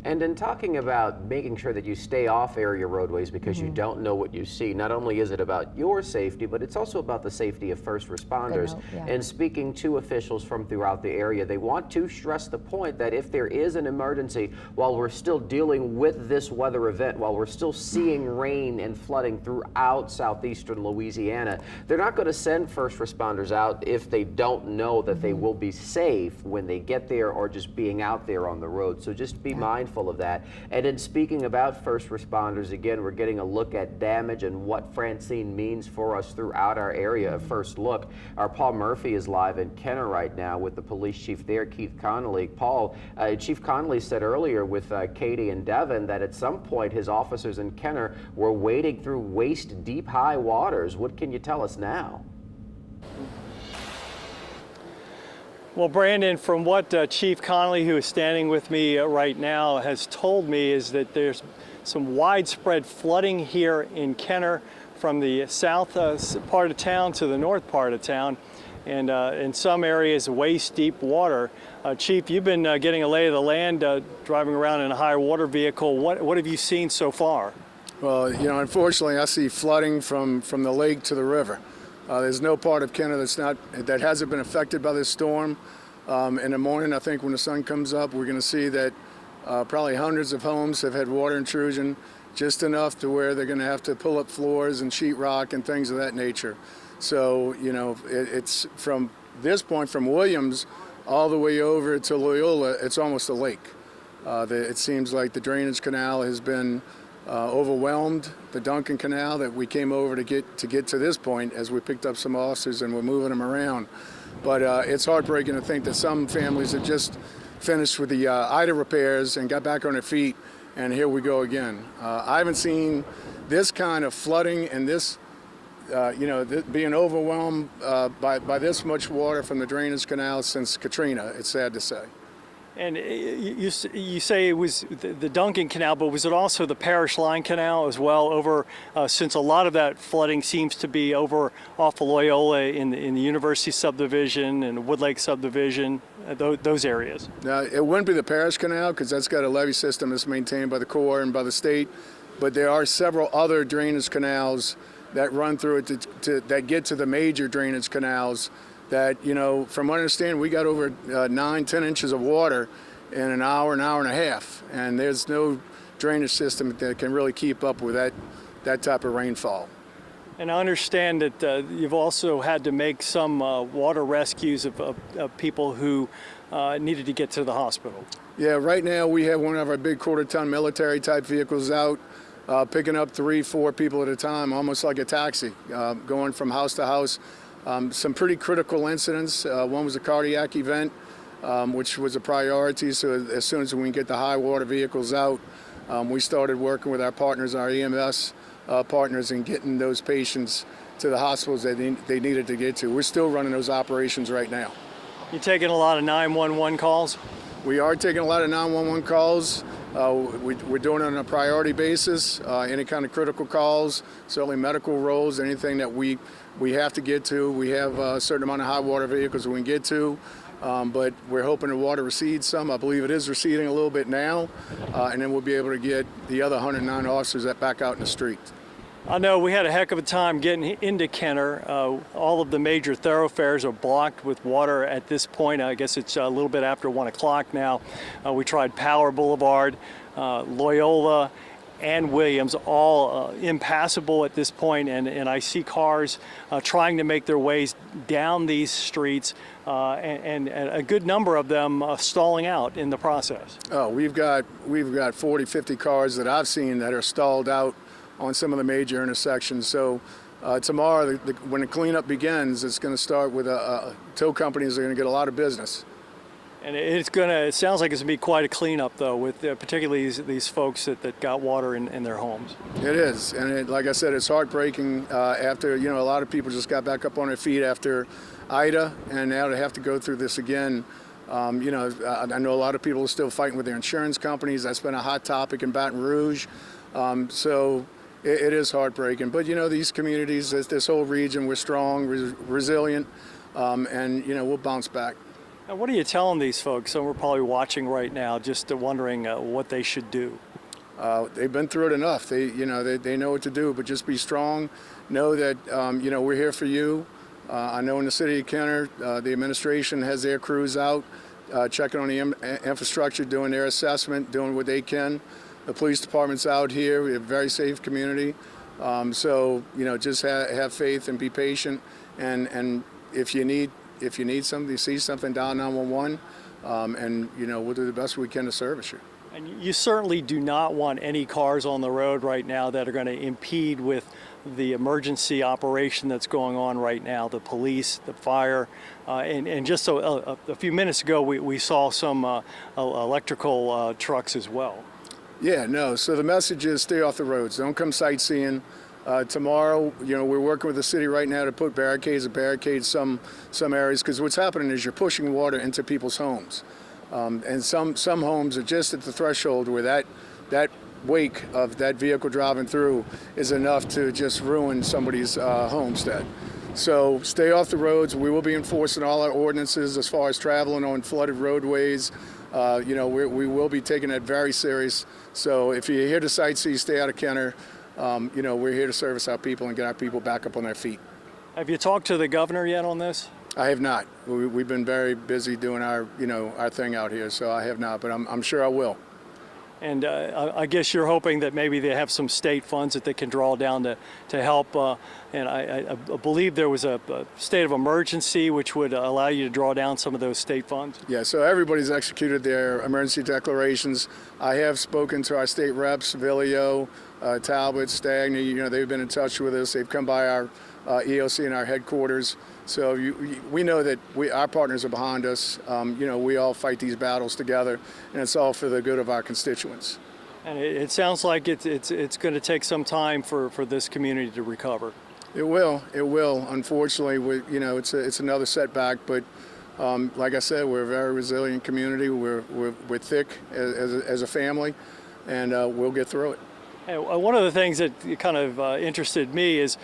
And in talking about making sure that you stay off area roadways because you don't know what you see, not only is it about your safety, but it's also about the safety of first responders. And speaking to officials from throughout the area, they want to stress the point that if there is an emergency, while we're still dealing with this weather event, while we're still seeing rain and flooding throughout southeastern Louisiana, they're not going to send first responders out if they don't know that they will be safe when they get there or just being out there on the road. So just be mindful of that. And in speaking about first responders, again, we're getting a look at damage and what Francine means for us throughout our area. A first look. Our Paul Murphy is live in Kenner right now with the police chief there, Keith Conley. Paul, Chief Conley said earlier with Katie and Devin that at some point his officers in Kenner were wading through waist-deep high waters. What can you tell us now? Well, Brandon, from what Chief Conley, who is standing with me right now, has told me is that there's some widespread flooding here in Kenner from the south part of town to the north part of town, and in some areas waist-deep water. Chief, you've been getting a lay of the land, driving around in a high water vehicle. What have you seen so far? Well, you know, unfortunately, I see flooding from the lake to the river. There's no part of Kenner that hasn't been affected by this storm. In the morning, I think when the sun comes up, we're going to see that probably hundreds of homes have had water intrusion, just enough to where they're going to have to pull up floors and sheetrock and things of that nature. So, you know, it's from this point, from Williams all the way over to Loyola, it's almost a lake. It seems like the drainage canal has been overwhelmed. The Duncan Canal that we came over to get to this point, as we picked up some officers and we're moving them around. But it's heartbreaking to think that some families have just finished with the Ida repairs and got back on their feet, and here we go again. I haven't seen this kind of flooding and this, being overwhelmed by this much water from the drainage canal since Katrina, it's sad to say. And you say it was the Duncan Canal, but was it also the Parish Line Canal as well? Over since a lot of that flooding seems to be over off of Loyola in the University subdivision and the Woodlake subdivision, those areas. Now, it wouldn't be the Parish Canal because that's got a levee system that's maintained by the Corps and by the state, but there are several other drainage canals that run through it that get to the major drainage canals. That, you know, from what I understand, we got over 9-10 inches of water in an hour and a half, and there's no drainage system that can really keep up with that type of rainfall. And I understand that you've also had to make some water rescues of people who needed to get to the hospital. Yeah, right now we have one of our big quarter-ton military type vehicles out, picking up 3-4 people at a time, almost like a taxi, going from house to house. Some pretty critical incidents. One was a cardiac event, which was a priority. So as soon as we can get the high water vehicles out, we started working with our partners, our EMS partners, and getting those patients to the hospitals that they needed to get to. We're still running those operations right now. You taking a lot of 911 calls? We are taking a lot of 911 calls. We're doing it on a priority basis. Any kind of critical calls, certainly medical rolls, anything that we have to get to. We have a certain amount of high water vehicles we can get to, but we're hoping the water recedes some. I believe it is receding a little bit now, and then we'll be able to get the other 109 officers back out in the street. I know we had a heck of a time getting into Kenner. All of the major thoroughfares are blocked with water at this point. I guess it's a little bit after 1 o'clock now. We tried Power Boulevard, Loyola, and Williams, all impassable at this point, and I see cars trying to make their ways down these streets, and a good number of them stalling out in the process. Oh, we've got 40, 50 cars that I've seen that are stalled out on some of the major intersections. So tomorrow, when the cleanup begins, it's going to start with tow companies are going to get a lot of business. And it sounds like it's going to be quite a cleanup, though, with particularly these folks that got water in their homes. It is, and like I said, it's heartbreaking after, you know, a lot of people just got back up on their feet after Ida, and now they have to go through this again. I know a lot of people are still fighting with their insurance companies. That's been a hot topic in Baton Rouge. So it is heartbreaking. But, you know, these communities, this whole region, we're strong, resilient, and, you know, we'll bounce back. Now, what are you telling these folks? Some are probably watching right now, just wondering what they should do. They've been through it enough. They know what to do, but just be strong. Know that, we're here for you. I know in the city of Kenner, the administration has their crews out, checking on the infrastructure, doing their assessment, doing what they can. The police department's out here. We have a very safe community. So, just have faith and be patient. And if you need something, see something, dial 911, and we'll do the best we can to service you. And you certainly do not want any cars on the road right now that are going to impede with the emergency operation that's going on right now, the police, the fire. And just a few minutes ago, we saw some electrical trucks as well. Yeah, no. So the message is stay off the roads. Don't come sightseeing. Tomorrow, we're working with the city right now to put barricades some areas, because what's happening is you're pushing water into people's homes. And some homes are just at the threshold where that wake of that vehicle driving through is enough to just ruin somebody's homestead. So stay off the roads. We will be enforcing all our ordinances as far as traveling on flooded roadways. We will be taking that very serious. So if you're here to sightsee, stay out of Kenner. We're here to service our people and get our people back up on their feet. Have you talked to the governor yet on this? I have not. We've been very busy doing our thing out here, so I have not, but I'm sure I will. And I guess you're hoping that maybe they have some state funds that they can draw down to help. And I believe there was a state of emergency which would allow you to draw down some of those state funds. Yeah, so everybody's executed their emergency declarations. I have spoken to our state reps, Villio, Talbot, Stagney. They've been in touch with us. They've come by our EOC and our headquarters. So we know that our partners are behind us. We all fight these battles together, and it's all for the good of our constituents. And it sounds like it's going to take some time for this community to recover. It will. Unfortunately, it's another setback, but like I said, we're a very resilient community. We're thick as a family, and we'll get through it. Hey, one of the things that kind of interested me is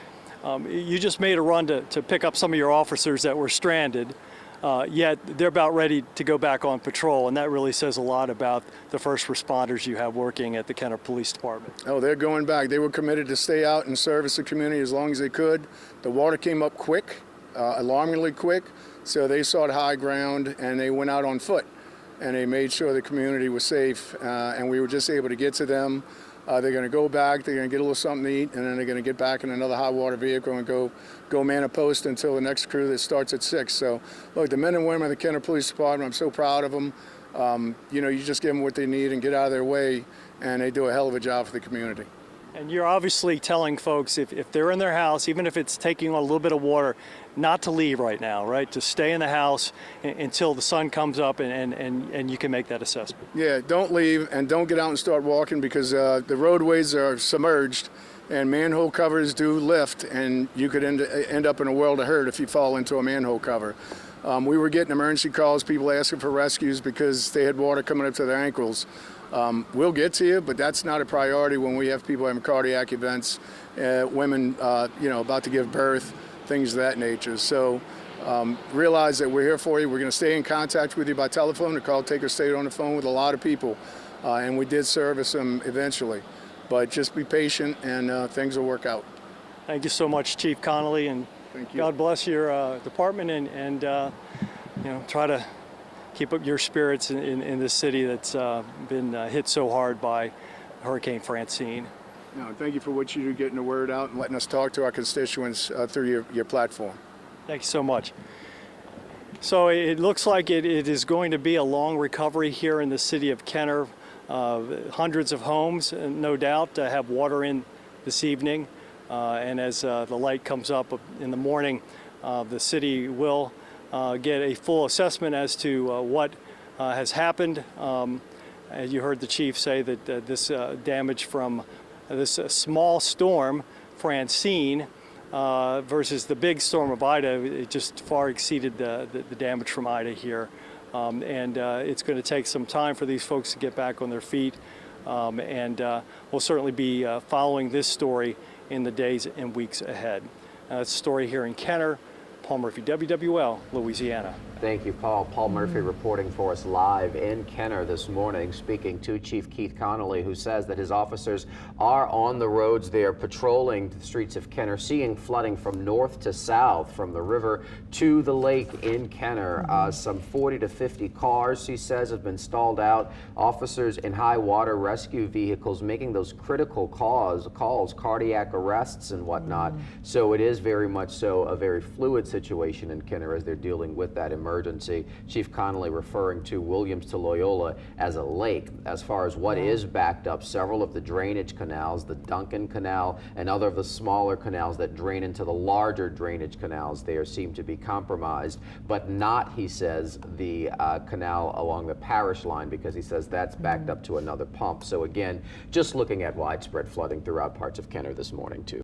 you just made a run to pick up some of your officers that were stranded, yet they're about ready to go back on patrol, and that really says a lot about the first responders you have working at the Kenner Police Department. Oh, they're going back. They were committed to stay out and service the community as long as they could. The water came up quick, alarmingly quick, so they sought high ground and they went out on foot, and they made sure the community was safe, and we were just able to get to them. They're going to go back, they're going to get a little something to eat, and then they're going to get back in another high water vehicle and go man a post until the next crew that starts at 6. So, look, the men and women of the Kenner Police Department, I'm so proud of them. You just give them what they need and get out of their way, and they do a hell of a job for the community. And you're obviously telling folks if they're in their house, even if it's taking on a little bit of water, not to leave right now, right? To stay in the house until the sun comes up and you can make that assessment. Yeah, don't leave and don't get out and start walking, because the roadways are submerged and manhole covers do lift, and you could end up in a world of hurt if you fall into a manhole cover. We were getting emergency calls, people asking for rescues because they had water coming up to their ankles. We'll get to you, but that's not a priority when we have people having cardiac events, women, about to give birth, things of that nature. So realize that we're here for you. We're going to stay in contact with you by telephone. The call taker stayed on the phone with a lot of people, and we did service them eventually. But just be patient, and things will work out. Thank you so much, Chief Conley, and thank you. God bless your department, and try to keep up your spirits in this city that's been hit so hard by Hurricane Francine. No, thank you for what you do, getting the word out and letting us talk to our constituents through your platform. Thank you so much. So it looks like it is going to be a long recovery here in the city of Kenner. Hundreds of homes, no doubt, have water in this evening. And as the light comes up in the morning, the city will get a full assessment as to what has happened. As you heard the chief say that this damage from this small storm, Francine, versus the big storm of Ida, it just far exceeded the damage from Ida here. And it's going to take some time for these folks to get back on their feet. And we'll certainly be following this story in the days and weeks ahead. It's a story here in Kenner. Paul Murphy, WWL, Louisiana. Thank you, Paul. Paul Murphy reporting for us live in Kenner this morning, speaking to Chief Keith Conley, who says that his officers are on the roads there patrolling the streets of Kenner, seeing flooding from north to south, from the river to the lake in Kenner. Some 40 to 50 cars, he says, have been stalled out. Officers in high water rescue vehicles making those critical calls, cardiac arrests and whatnot. So it is very much so a very fluid situation in Kenner as they're dealing with that emergency. Chief Conley referring to Williams to Loyola as a lake. As far as what is backed up, several of the drainage canals, the Duncan Canal and other of the smaller canals that drain into the larger drainage canals there seem to be compromised, but not, he says, the canal along the parish line, because he says that's backed up to another pump. So again, just looking at widespread flooding throughout parts of Kenner this morning too.